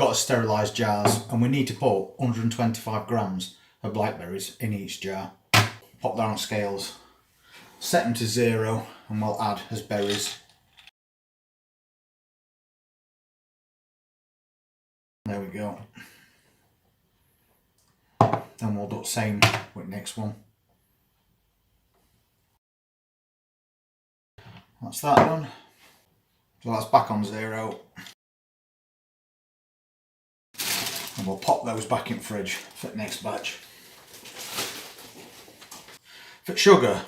got to sterilise jars, and we need to put 125 grams of blackberries in each jar. Pop that on scales, set them to 0, and we'll add as berries. There we go. Then we'll do the same with the next one. That's that done. So that's back on 0. And we'll pop those back in fridge for the next batch. For sugar,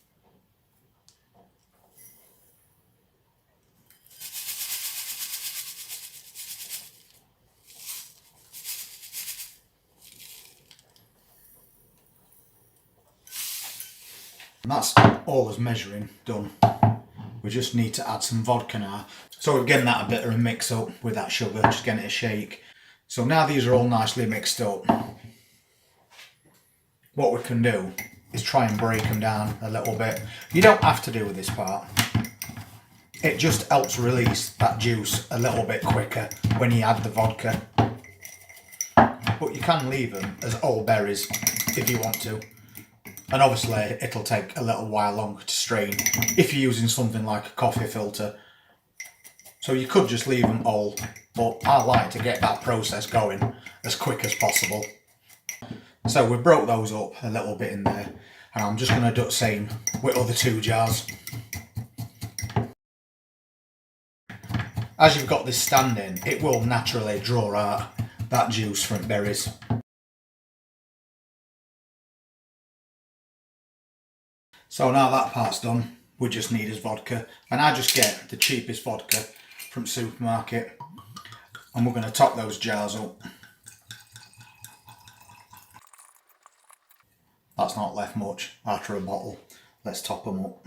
and that's all as measuring done. We just need to add some vodka now. So we're getting that a bit of a mix up with that sugar, just getting it a shake. So now these are all nicely mixed up, what we can do is try and break them down a little bit. You don't have to do with this part. It just helps release that juice a little bit quicker when you add the vodka. But you can leave them as all berries if you want to. And obviously it'll take a little while longer to strain if you're using something like a coffee filter. So you could just leave them all, but I like to get that process going as quick as possible. So we broke those up a little bit in there, and I'm just going to do the same with other 2 jars. As you've got this standing, it will naturally draw out that juice from berries. So now that part's done, we just need is vodka, and I just get the cheapest vodka from the supermarket, and we're going to top those jars up. That's not left much after a bottle. Let's top them up.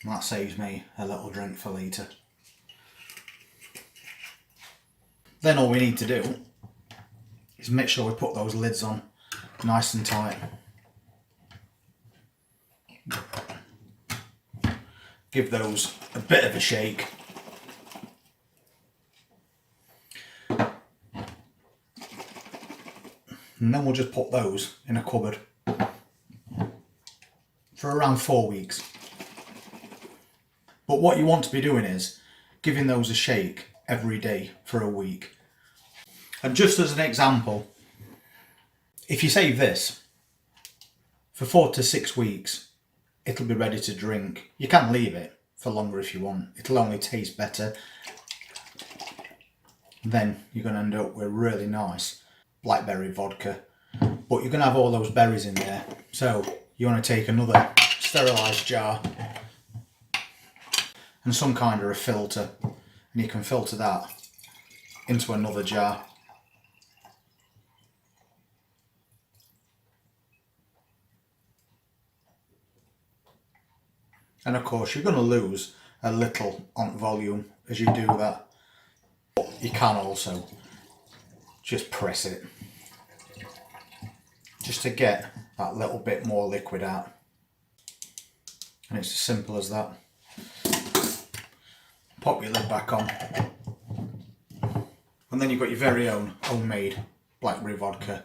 That saves me a little drink per litre. Then all we need to do is make sure we put those lids on nice and tight. Give those a bit of a shake. And then we'll just put those in a cupboard for around 4 weeks. But what you want to be doing is giving those a shake every day for a week. And just as an example, if you save this for 4 to 6 weeks, it'll be ready to drink. You can leave it for longer if you want. It'll only taste better. Then you're going to end up with really nice blackberry vodka. But you're going to have all those berries in there. So you want to take another sterilised jar and some kind of a filter. And you can filter that into another jar. And of course you're going to lose a little on volume as you do that. But you can also just press it just to get that little bit more liquid out. And it's as simple as that. Pop your lid back on. And then you've got your very own homemade blackberry vodka